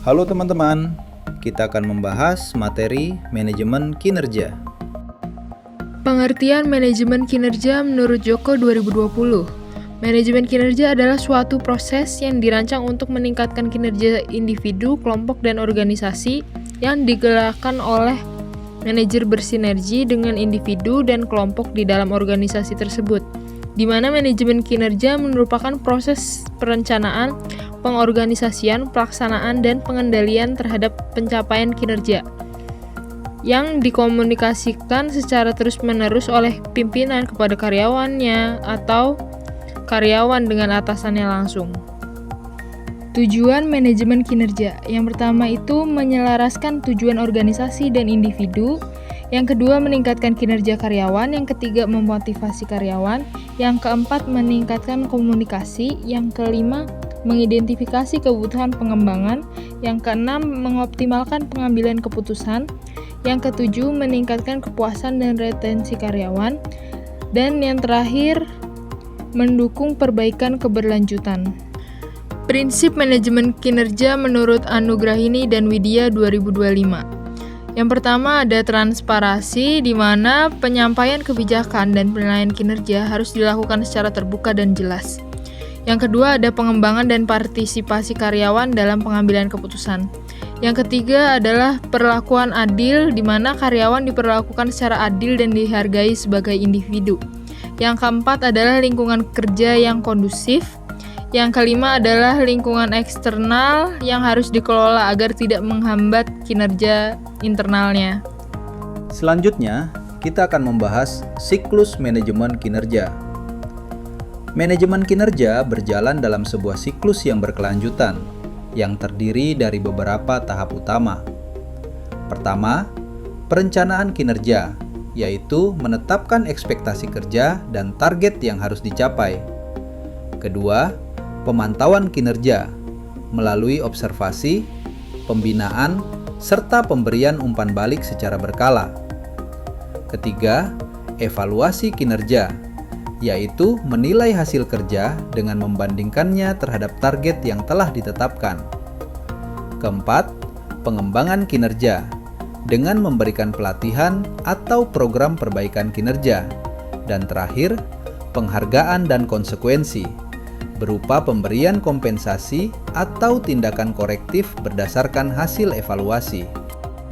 Halo teman-teman, kita akan membahas materi manajemen kinerja. Pengertian manajemen kinerja menurut Joko 2020. Manajemen kinerja adalah suatu proses yang dirancang untuk meningkatkan kinerja individu, kelompok, dan organisasi yang digerakkan oleh manajer bersinergi dengan individu dan kelompok di dalam organisasi tersebut, di mana manajemen kinerja merupakan proses perencanaan, pengorganisasian, pelaksanaan, dan pengendalian terhadap pencapaian kinerja yang dikomunikasikan secara terus-menerus oleh pimpinan kepada karyawannya atau karyawan dengan atasannya langsung. Tujuan manajemen kinerja. Yang pertama itu menyelaraskan tujuan organisasi dan individu. Yang kedua meningkatkan kinerja karyawan. Yang ketiga memotivasi karyawan. Yang keempat meningkatkan komunikasi. Yang kelima mengidentifikasi kebutuhan pengembangan. Yang keenam mengoptimalkan pengambilan keputusan. Yang ketujuh meningkatkan kepuasan dan retensi karyawan. Dan yang terakhir mendukung perbaikan keberlanjutan. Prinsip manajemen kinerja menurut Anugrahini dan Widya 2025. Yang pertama ada transparansi, di mana penyampaian kebijakan dan penilaian kinerja harus dilakukan secara terbuka dan jelas. Yang kedua ada pengembangan dan partisipasi karyawan dalam pengambilan keputusan. Yang ketiga adalah perlakuan adil, di mana karyawan diperlakukan secara adil dan dihargai sebagai individu. Yang keempat adalah lingkungan kerja yang kondusif. Yang kelima adalah lingkungan eksternal yang harus dikelola agar tidak menghambat kinerja internalnya. Selanjutnya, kita akan membahas siklus manajemen kinerja. Manajemen kinerja berjalan dalam sebuah siklus yang berkelanjutan, yang terdiri dari beberapa tahap utama. Pertama, perencanaan kinerja, yaitu menetapkan ekspektasi kerja dan target yang harus dicapai. Kedua, pemantauan kinerja melalui observasi, pembinaan, serta pemberian umpan balik secara berkala. Ketiga, evaluasi kinerja, yaitu menilai hasil kerja dengan membandingkannya terhadap target yang telah ditetapkan. Keempat, pengembangan kinerja dengan memberikan pelatihan atau program perbaikan kinerja. Dan terakhir, penghargaan dan konsekuensi berupa pemberian kompensasi atau tindakan korektif berdasarkan hasil evaluasi.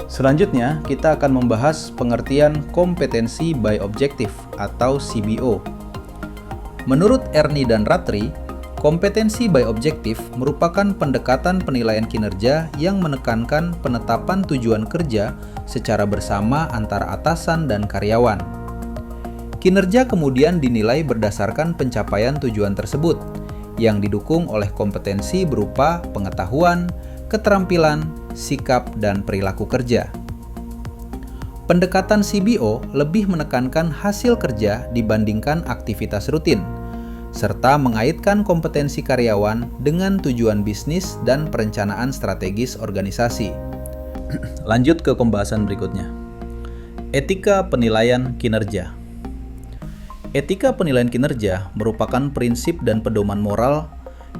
Selanjutnya, kita akan membahas pengertian kompetensi by objective atau CBO. Menurut Ernie dan Ratri, kompetensi by objective merupakan pendekatan penilaian kinerja yang menekankan penetapan tujuan kerja secara bersama antara atasan dan karyawan. Kinerja kemudian dinilai berdasarkan pencapaian tujuan tersebut, yang didukung oleh kompetensi berupa pengetahuan, keterampilan, sikap, dan perilaku kerja. Pendekatan CBO lebih menekankan hasil kerja dibandingkan aktivitas rutin, serta mengaitkan kompetensi karyawan dengan tujuan bisnis dan perencanaan strategis organisasi. Lanjut ke pembahasan berikutnya. Etika penilaian kinerja. Etika penilaian kinerja merupakan prinsip dan pedoman moral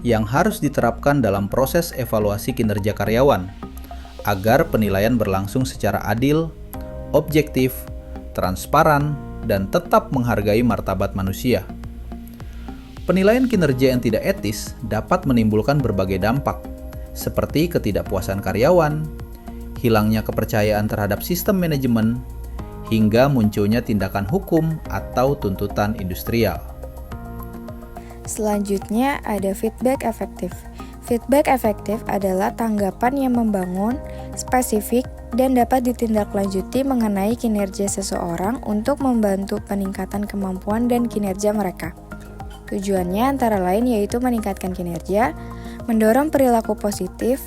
yang harus diterapkan dalam proses evaluasi kinerja karyawan, agar penilaian berlangsung secara adil, objektif, transparan, dan tetap menghargai martabat manusia. Penilaian kinerja yang tidak etis dapat menimbulkan berbagai dampak, seperti ketidakpuasan karyawan, hilangnya kepercayaan terhadap sistem manajemen, hingga munculnya tindakan hukum atau tuntutan industrial. Selanjutnya ada feedback efektif. Feedback efektif adalah tanggapan yang membangun, spesifik, dan dapat ditindaklanjuti mengenai kinerja seseorang untuk membantu peningkatan kemampuan dan kinerja mereka. Tujuannya antara lain yaitu meningkatkan kinerja, mendorong perilaku positif,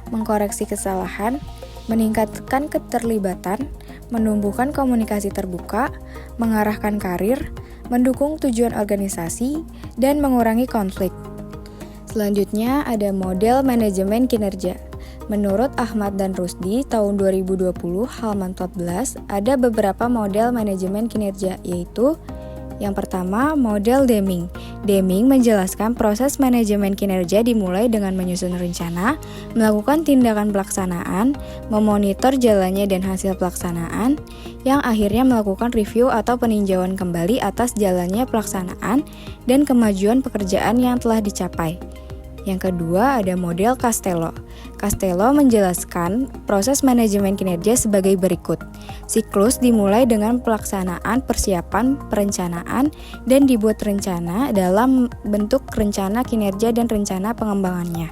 mengkoreksi kesalahan, meningkatkan keterlibatan, menumbuhkan komunikasi terbuka, mengarahkan karir, mendukung tujuan organisasi, dan mengurangi konflik. Selanjutnya ada model manajemen kinerja. Menurut Ahmad dan Rusdi tahun 2020 halaman 14 ada beberapa model manajemen kinerja, yaitu Yang pertama, model Deming. Deming menjelaskan proses manajemen kinerja dimulai dengan menyusun rencana, melakukan tindakan pelaksanaan, memonitor jalannya dan hasil pelaksanaan, yang akhirnya melakukan review atau peninjauan kembali atas jalannya pelaksanaan dan kemajuan pekerjaan yang telah dicapai. Yang kedua ada model Castello. Castello menjelaskan proses manajemen kinerja sebagai berikut. Siklus dimulai dengan pelaksanaan, persiapan, perencanaan, dan dibuat rencana dalam bentuk rencana kinerja dan rencana pengembangannya.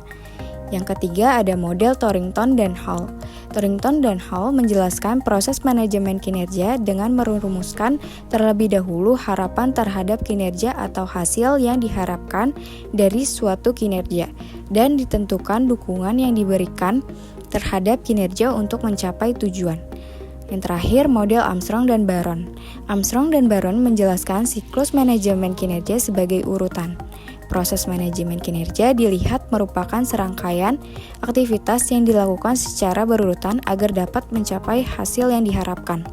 Yang ketiga ada model Torrington dan Hall. Torrington dan Hall menjelaskan proses manajemen kinerja dengan merumuskan terlebih dahulu harapan terhadap kinerja atau hasil yang diharapkan dari suatu kinerja dan ditentukan dukungan yang diberikan terhadap kinerja untuk mencapai tujuan. Yang terakhir, model Armstrong dan Baron. Armstrong dan Baron menjelaskan siklus manajemen kinerja sebagai urutan. Proses manajemen kinerja dilihat merupakan serangkaian aktivitas yang dilakukan secara berurutan agar dapat mencapai hasil yang diharapkan.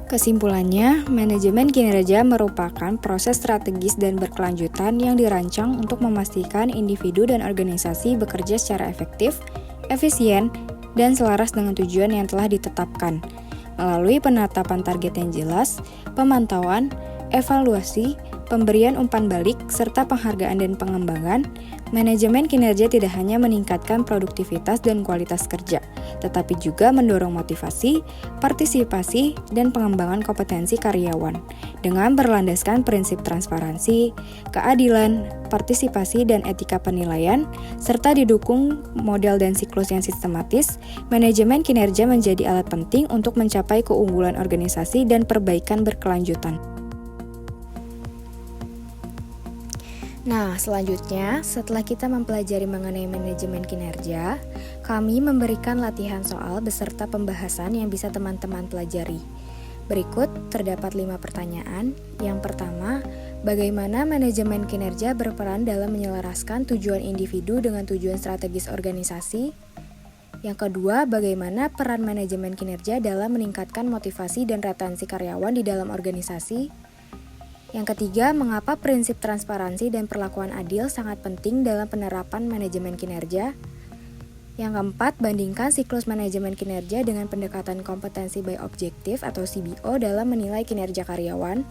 Kesimpulannya, manajemen kinerja merupakan proses strategis dan berkelanjutan yang dirancang untuk memastikan individu dan organisasi bekerja secara efektif, efisien, dan selaras dengan tujuan yang telah ditetapkan. Melalui penetapan target yang jelas, pemantauan, evaluasi, pemberian umpan balik, serta penghargaan dan pengembangan, manajemen kinerja tidak hanya meningkatkan produktivitas dan kualitas kerja, tetapi juga mendorong motivasi, partisipasi, dan pengembangan kompetensi karyawan dengan berlandaskan prinsip transparansi, keadilan, partisipasi, dan etika penilaian, serta didukung model dan siklus yang sistematis. Manajemen kinerja menjadi alat penting untuk mencapai keunggulan organisasi dan perbaikan berkelanjutan. Nah, selanjutnya, setelah kita mempelajari mengenai manajemen kinerja, kami memberikan latihan soal beserta pembahasan yang bisa teman-teman pelajari. Berikut terdapat 5 pertanyaan. Yang pertama, bagaimana manajemen kinerja berperan dalam menyelaraskan tujuan individu dengan tujuan strategis organisasi? Yang kedua, bagaimana peran manajemen kinerja dalam meningkatkan motivasi dan retensi karyawan di dalam organisasi? Yang ketiga, mengapa prinsip transparansi dan perlakuan adil sangat penting dalam penerapan manajemen kinerja? Yang keempat, bandingkan siklus manajemen kinerja dengan pendekatan kompetensi by objective atau CBO dalam menilai kinerja karyawan.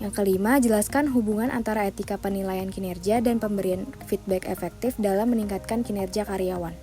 Yang kelima, jelaskan hubungan antara etika penilaian kinerja dan pemberian feedback efektif dalam meningkatkan kinerja karyawan.